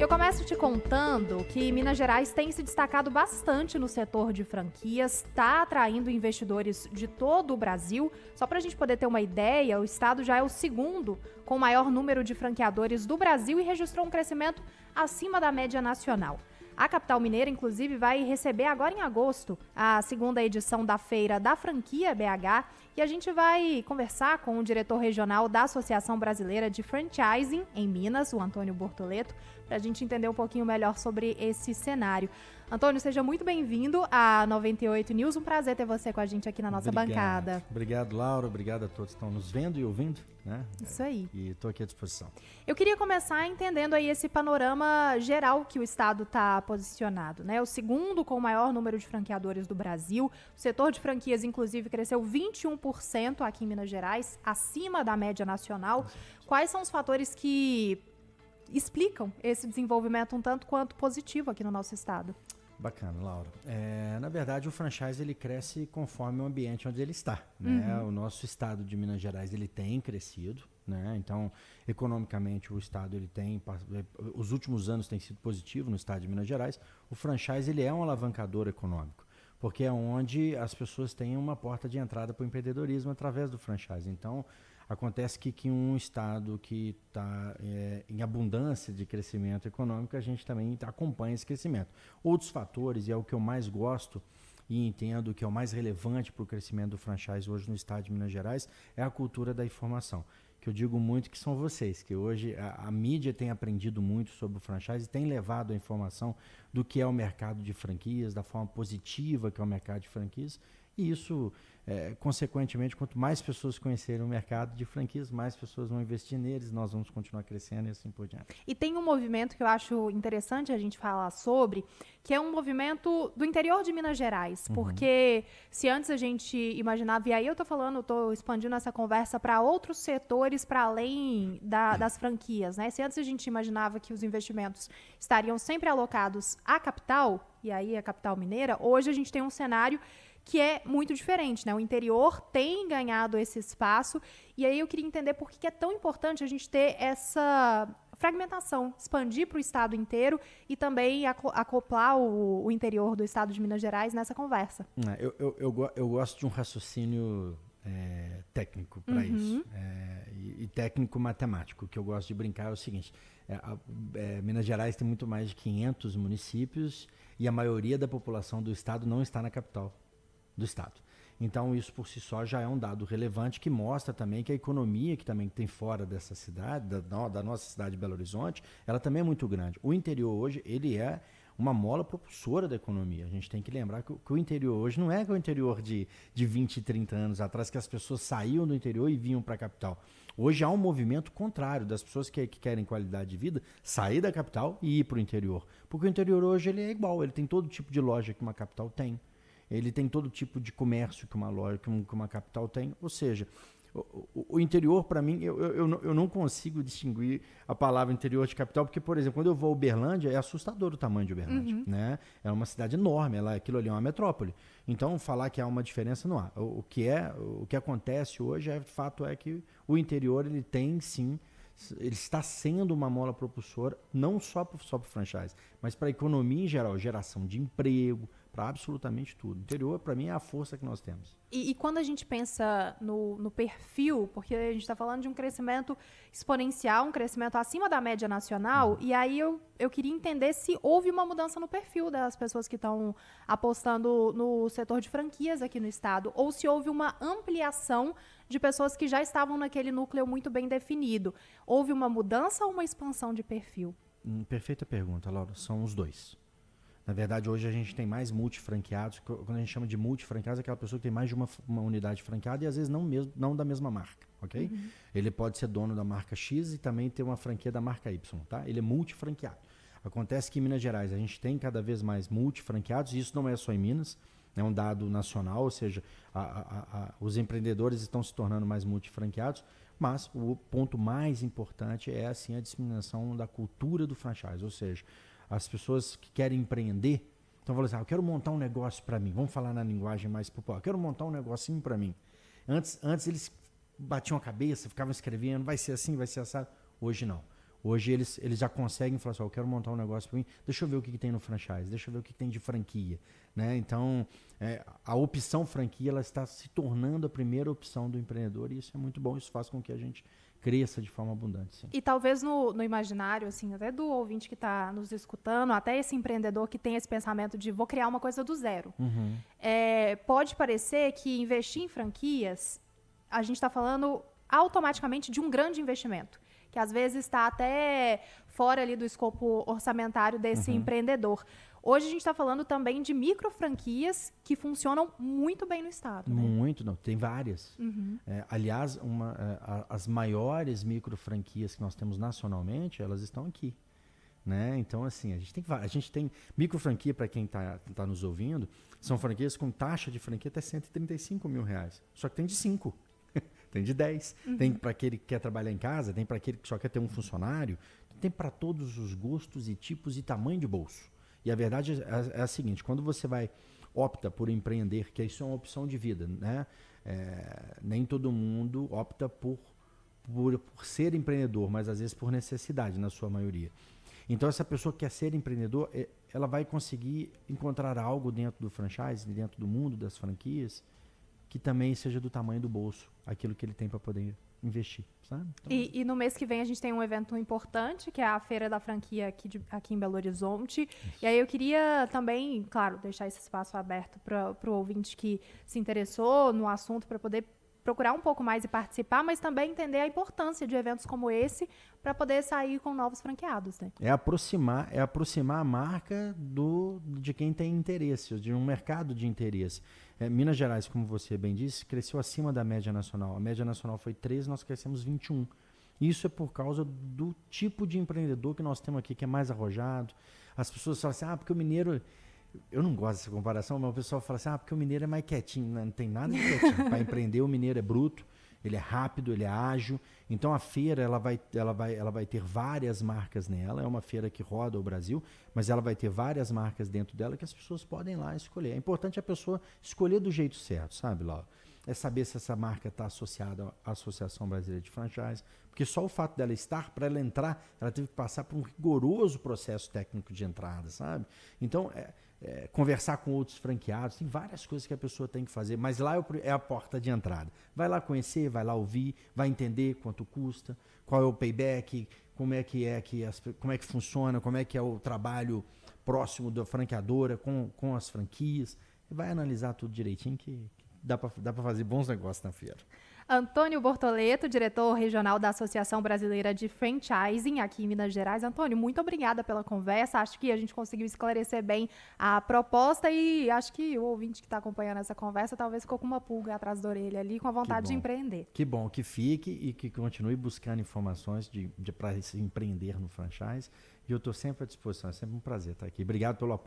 Eu começo te contando que Minas Gerais tem se destacado bastante no setor de franquias, está atraindo investidores de todo o Brasil. Só para a gente poder ter uma ideia, o estado já é o segundo com o maior número de franqueadores do Brasil e registrou um crescimento acima da média nacional. A capital mineira, inclusive, vai receber agora em agosto a segunda edição da Feira da Franquia BH e a gente vai conversar com o diretor regional da Associação Brasileira de Franchising em Minas, o Antônio Bortoleto, para a gente entender um pouquinho melhor sobre esse cenário. Antônio, seja muito bem-vindo à 98 News. Um prazer ter você com a gente aqui na nossa bancada. Obrigado, Laura. Obrigado a todos que estão nos vendo e ouvindo, né? Isso aí. E estou aqui à disposição. Eu queria começar entendendo aí esse panorama geral que o estado está posicionado, né? O segundo com o maior número de franqueadores do Brasil. O setor de franquias, inclusive, cresceu 21% aqui em Minas Gerais, acima da média nacional. Quais são os fatores que explicam esse desenvolvimento um tanto quanto positivo aqui no nosso estado? Bacana, Laura. Na verdade, o franchise ele cresce conforme o ambiente onde ele está, né? O nosso estado de Minas Gerais ele tem crescido, né? Então, economicamente, o estado ele tem, os últimos anos tem sido positivo no estado de Minas Gerais. O franchise ele é um alavancador econômico, porque é onde as pessoas têm uma porta de entrada para o empreendedorismo através do franchise. Então, acontece que um estado que está em abundância de crescimento econômico, a gente também acompanha esse crescimento. Outros fatores, e é o que eu mais gosto e entendo que é o mais relevante para o crescimento do franchise hoje no estado de Minas Gerais, é a cultura da informação. Que eu digo muito que são vocês, que hoje a mídia tem aprendido muito sobre o franchise e tem levado a informação do que é o mercado de franquias, da forma positiva que é o mercado de franquias. E isso, consequentemente, quanto mais pessoas conhecerem o mercado de franquias, mais pessoas vão investir neles, nós vamos continuar crescendo e assim por diante. E tem um movimento que eu acho interessante a gente falar sobre, que é um movimento do interior de Minas Gerais, porque se antes a gente imaginava, e aí eu estou expandindo essa conversa para outros setores para além das franquias, né? Se antes a gente imaginava que os investimentos estariam sempre alocados à capital, e aí a capital mineira, hoje a gente tem um cenário que é muito diferente, né? O interior tem ganhado esse espaço e aí eu queria entender por que é tão importante a gente ter essa fragmentação, expandir para o estado inteiro e também acoplar o interior do estado de Minas Gerais nessa conversa. Eu gosto de um raciocínio técnico para isso, e técnico matemático. O que eu gosto de brincar é o seguinte, Minas Gerais tem muito mais de 500 municípios e a maioria da população do estado não está na capital do estado. Então isso por si só já é um dado relevante que mostra também que a economia que também tem fora dessa cidade, da nossa cidade de Belo Horizonte, ela também é muito grande. O interior hoje, ele é uma mola propulsora da economia. A gente tem que lembrar que o interior hoje não é o interior de 20 e 30 anos atrás, que as pessoas saíam do interior e vinham para a capital. Hoje há um movimento contrário das pessoas que querem qualidade de vida, sair da capital e ir para o interior. Porque o interior hoje ele é igual, ele tem todo tipo de loja que uma capital tem. Ele tem todo tipo de comércio que uma loja, que uma capital tem. Ou seja, o interior, para mim, eu não consigo distinguir a palavra interior de capital, porque, por exemplo, quando eu vou a Uberlândia, é assustador o tamanho de Uberlândia. Né? É uma cidade enorme, aquilo ali é uma metrópole. Então, falar que há uma diferença, não há. O que acontece hoje, de fato, é que o interior ele tem, sim, ele está sendo uma mola propulsora, não só para o franchise, mas para a economia em geral, geração de emprego, para absolutamente tudo. O interior, para mim, é a força que nós temos. E quando a gente pensa no perfil, porque a gente está falando de um crescimento exponencial, um crescimento acima da média nacional, e aí eu queria entender se houve uma mudança no perfil das pessoas que estão apostando no setor de franquias aqui no estado, ou se houve uma ampliação de pessoas que já estavam naquele núcleo muito bem definido. Houve uma mudança ou uma expansão de perfil? Perfeita pergunta, Laura. São os dois. Na verdade, hoje a gente tem mais multifranqueados. Quando a gente chama de multifranqueados, é aquela pessoa que tem mais de uma unidade franqueada e às vezes não da mesma marca, ok? Ele pode ser dono da marca X e também ter uma franquia da marca Y, tá? Ele é multifranqueado. Acontece que em Minas Gerais a gente tem cada vez mais multifranqueados e isso não é só em Minas, é um dado nacional, ou seja, os empreendedores estão se tornando mais multifranqueados, mas o ponto mais importante é assim, a disseminação da cultura do franchise, ou seja, as pessoas que querem empreender estão falando assim, eu quero montar um negócio para mim, vamos falar na linguagem mais popular, eu quero montar um negocinho para mim. Antes eles batiam a cabeça, ficavam escrevendo, vai ser assim, vai ser assado. Hoje não. Hoje eles já conseguem falar assim, eu quero montar um negócio para mim, deixa eu ver o que tem no franchise, deixa eu ver o que tem de franquia. Né? Então, a opção franquia ela está se tornando a primeira opção do empreendedor e isso é muito bom, isso faz com que a gente cresça de forma abundante. Sim. E talvez no imaginário, assim, até do ouvinte que está nos escutando, até esse empreendedor que tem esse pensamento de vou criar uma coisa do zero. Pode parecer que investir em franquias, a gente está falando automaticamente de um grande investimento, que às vezes está até fora ali do escopo orçamentário desse empreendedor. Hoje a gente está falando também de micro franquias que funcionam muito bem no estado. Né? Muito, não. Tem várias. Aliás, as maiores micro franquias que nós temos nacionalmente, elas estão aqui. Né? Então, assim, a gente tem micro franquia, para quem tá nos ouvindo, são franquias com taxa de franquia até R$135 mil. Só que tem de 5. Tem de 10. Tem para aquele que quer trabalhar em casa, tem para aquele que só quer ter um funcionário, tem para todos os gostos e tipos e tamanho de bolso. E a verdade é a seguinte, quando você opta por empreender, que isso é uma opção de vida, né? Nem todo mundo opta por ser empreendedor, mas às vezes por necessidade, na sua maioria. Então, essa pessoa que quer ser empreendedor, ela vai conseguir encontrar algo dentro do franchise, dentro do mundo das franquias, que também seja do tamanho do bolso, aquilo que ele tem para poder investir, sabe? Então, e no mês que vem a gente tem um evento importante, que é a Feira da Franquia aqui em Belo Horizonte. Isso. E aí eu queria também, claro, deixar esse espaço aberto para o ouvinte que se interessou no assunto para poder procurar um pouco mais e participar, mas também entender a importância de eventos como esse para poder sair com novos franqueados. Né? É aproximar a marca de quem tem interesse, de um mercado de interesse. Minas Gerais, como você bem disse, cresceu acima da média nacional. A média nacional foi 13, nós crescemos 21. Isso é por causa do tipo de empreendedor que nós temos aqui, que é mais arrojado. As pessoas falam assim, porque o mineiro... Eu não gosto dessa comparação, mas o pessoal fala assim, porque o mineiro é mais quietinho. Não tem nada de quietinho. Para empreender, o mineiro é bruto, ele é rápido, ele é ágil. Então, a feira ela vai ter várias marcas nela. É uma feira que roda o Brasil, mas ela vai ter várias marcas dentro dela que as pessoas podem ir lá escolher. É importante a pessoa escolher do jeito certo, sabe, Laura? É saber se essa marca está associada à Associação Brasileira de Franchise, porque só o fato dela estar, para ela entrar, ela teve que passar por um rigoroso processo técnico de entrada, sabe? Então, conversar com outros franqueados, tem várias coisas que a pessoa tem que fazer, mas lá é a porta de entrada. Vai lá conhecer, vai lá ouvir, vai entender quanto custa, qual é o payback, como é que funciona, como é que é o trabalho próximo da franqueadora com as franquias, e vai analisar tudo direitinho que dá para fazer bons negócios na feira. Antônio Bortoleto, diretor regional da Associação Brasileira de Franchising aqui em Minas Gerais. Antônio, muito obrigada pela conversa. Acho que a gente conseguiu esclarecer bem a proposta e acho que o ouvinte que está acompanhando essa conversa talvez ficou com uma pulga atrás da orelha ali, com a vontade de empreender. Que bom, que fique e que continue buscando informações para se empreender no franchise. E eu estou sempre à disposição, é sempre um prazer estar aqui. Obrigado pelo apoio.